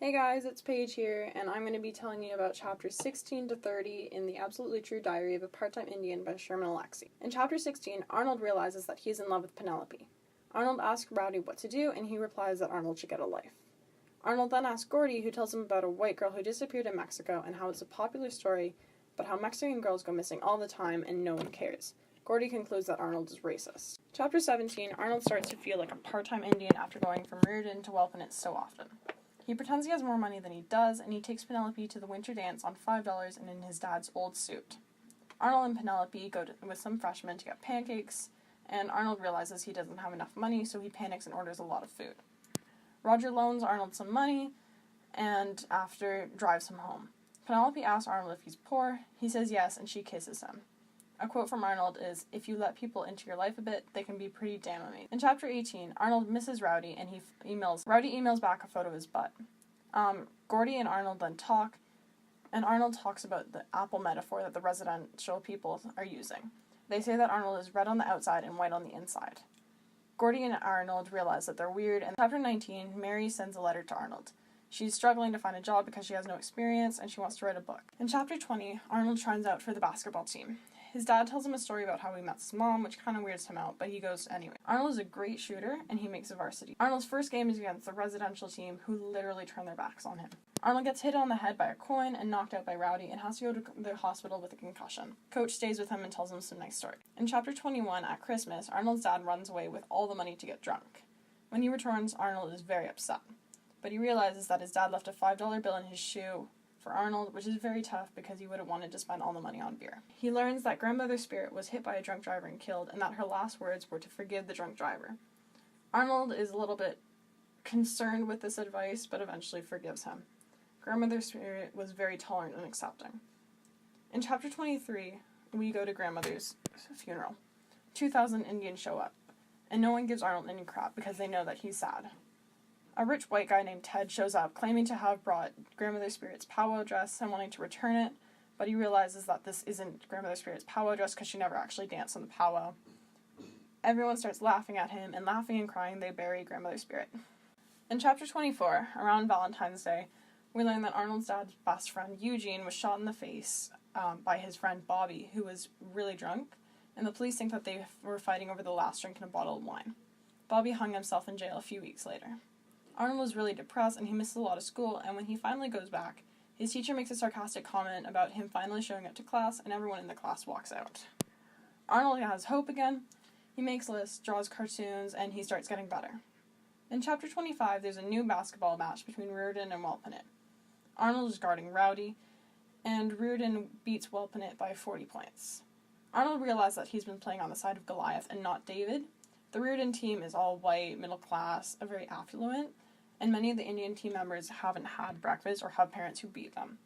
Hey guys, it's Paige here, and I'm going to be telling you about chapters 16 to 30 in The Absolutely True Diary of a Part-Time Indian by Sherman Alexie. In chapter 16, Arnold realizes that he's in love with Penelope. Arnold asks Rowdy what to do, and he replies that Arnold should get a life. Arnold then asks Gordy, who tells him about a white girl who disappeared in Mexico and how it's a popular story, but how Mexican girls go missing all the time and no one cares. Gordy concludes that Arnold is racist. Chapter 17, Arnold starts to feel like a part-time Indian after going from Riordan to Welpinit so often. He pretends he has more money than he does, and he takes Penelope to the winter dance on $5 and in his dad's old suit. Arnold and Penelope go with some freshmen to get pancakes, and Arnold realizes he doesn't have enough money, so he panics and orders a lot of food. Roger loans Arnold some money, and after drives him home. Penelope asks Arnold if he's poor. He says yes, and she kisses him. A quote from Arnold is, "If you let people into your life a bit, they can be pretty damn amazing." In chapter 18, Arnold misses Rowdy, and Rowdy emails back a photo of his butt. Gordy and Arnold then talk, and Arnold talks about the apple metaphor that the residential people are using. They say that Arnold is red on the outside and white on the inside. Gordy and Arnold realize that they're weird, and in chapter 19, Mary sends a letter to Arnold. She's struggling to find a job because she has no experience, and she wants to write a book. In chapter 20, Arnold tries out for the basketball team. His dad tells him a story about how he met his mom, which kind of weirds him out, but he goes anyway. Arnold is a great shooter, and he makes a varsity. Arnold's first game is against the residential team, who literally turn their backs on him. Arnold gets hit on the head by a coin and knocked out by Rowdy and has to go to the hospital with a concussion. Coach stays with him and tells him some nice stories. In chapter 21, at Christmas, Arnold's dad runs away with all the money to get drunk. When he returns, Arnold is very upset, but he realizes that his dad left a $5 bill in his shoe for Arnold, which is very tough because he would have wanted to spend all the money on beer. He learns that Grandmother Spirit was hit by a drunk driver and killed, and that her last words were to forgive the drunk driver. Arnold is a little bit concerned with this advice, but eventually forgives him. Grandmother Spirit was very tolerant and accepting. In chapter 23, we go to Grandmother's funeral. 2,000 Indians show up, and no one gives Arnold any crap because they know that he's sad. A rich white guy named Ted shows up, claiming to have brought Grandmother Spirit's powwow dress and wanting to return it, but he realizes that this isn't Grandmother Spirit's powwow dress because she never actually danced on the powwow. Everyone starts laughing at him, and laughing and crying, they bury Grandmother Spirit. In chapter 24, around Valentine's Day, we learn that Arnold's dad's best friend, Eugene, was shot in the face by his friend Bobby, who was really drunk, and the police think that they were fighting over the last drink in a bottle of wine. Bobby hung himself in jail a few weeks later. Arnold was really depressed, and he misses a lot of school, and when he finally goes back, his teacher makes a sarcastic comment about him finally showing up to class, and everyone in the class walks out. Arnold has hope again. He makes lists, draws cartoons, and he starts getting better. In chapter 25, there's a new basketball match between Riordan and Welpinit. Arnold is guarding Rowdy, and Riordan beats Welpinit by 40 points. Arnold realizes that he's been playing on the side of Goliath and not David. The Riordan team is all white, middle class, very affluent, and many of the Indian team members haven't had breakfast or have parents who beat them.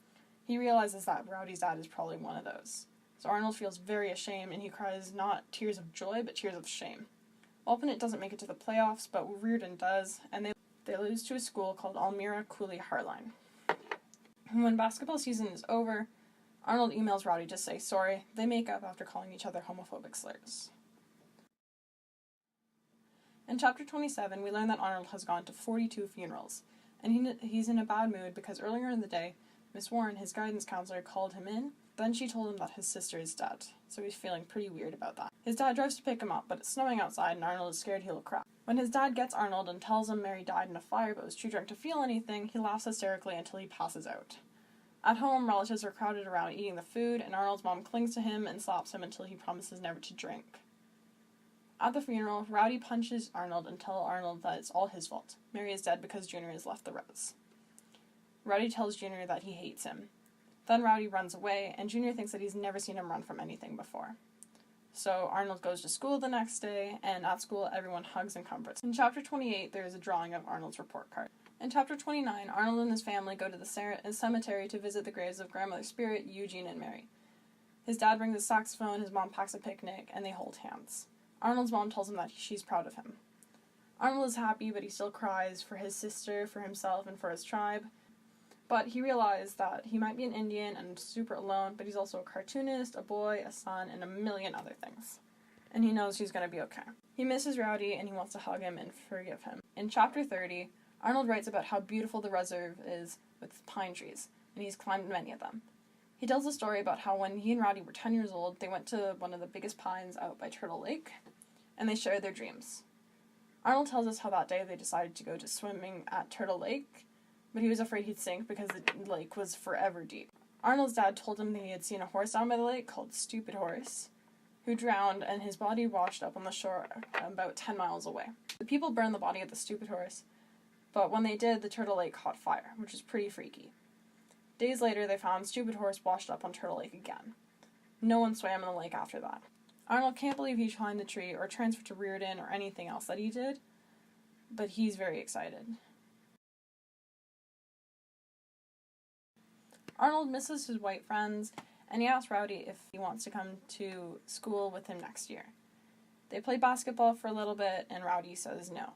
He realizes that Rowdy's dad is probably one of those. So Arnold feels very ashamed, and he cries not tears of joy, but tears of shame. Welpinit doesn't make it to the playoffs, but Riordan does, and they lose to a school called Almira Cooley Harline. When basketball season is over, Arnold emails Rowdy to say sorry. They make up after calling each other homophobic slurs. In chapter 27, we learn that Arnold has gone to 42 funerals, and he's in a bad mood because earlier in the day, Miss Warren, his guidance counselor, called him in. Then she told him that his sister is dead, so he's feeling pretty weird about that. His dad drives to pick him up, but it's snowing outside and Arnold is scared he'll crash. When his dad gets Arnold and tells him Mary died in a fire but was too drunk to feel anything, he laughs hysterically until he passes out. At home, relatives are crowded around eating the food, and Arnold's mom clings to him and slaps him until he promises never to drink. At the funeral, Rowdy punches Arnold and tells Arnold that it's all his fault. Mary is dead because Junior has left the res. Rowdy tells Junior that he hates him. Then Rowdy runs away, and Junior thinks that he's never seen him run from anything before. So Arnold goes to school the next day, and at school everyone hugs and comforts. In chapter 28, there is a drawing of Arnold's report card. In chapter 29, Arnold and his family go to the cemetery to visit the graves of Grandmother Spirit, Eugene, and Mary. His dad brings a saxophone, his mom packs a picnic, and they hold hands. Arnold's mom tells him that she's proud of him. Arnold is happy, but he still cries for his sister, for himself, and for his tribe. But he realized that he might be an Indian and super alone, but he's also a cartoonist, a boy, a son, and a million other things. And he knows he's going to be okay. He misses Rowdy, and he wants to hug him and forgive him. In chapter 30, Arnold writes about how beautiful the reserve is with pine trees, and he's climbed many of them. He tells a story about how when he and Rowdy were 10 years old, they went to one of the biggest pines out by Turtle Lake, and they shared their dreams. Arnold tells us how that day they decided to go to swimming at Turtle Lake, but he was afraid he'd sink because the lake was forever deep. Arnold's dad told him that he had seen a horse down by the lake called Stupid Horse, who drowned and his body washed up on the shore about 10 miles away. The people burned the body of the Stupid Horse, but when they did, the Turtle Lake caught fire, which was pretty freaky. Days later, they found Stupid Horse washed up on Turtle Lake again. No one swam in the lake after that. Arnold can't believe he climbed the tree or transferred to Riordan or anything else that he did, but he's very excited. Arnold misses his white friends, and he asks Rowdy if he wants to come to school with him next year. They play basketball for a little bit, and Rowdy says no.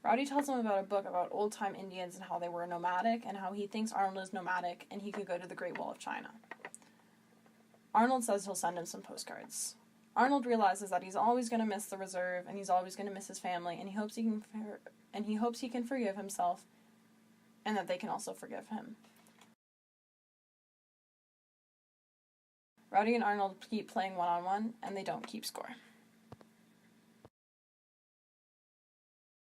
Rowdy tells him about a book about old-time Indians and how they were nomadic, and how he thinks Arnold is nomadic, and he could go to the Great Wall of China. Arnold says he'll send him some postcards. Arnold realizes that he's always going to miss the reserve, and he's always going to miss his family, and he hopes he can forgive himself, and that they can also forgive him. Rowdy and Arnold keep playing one-on-one, and they don't keep score.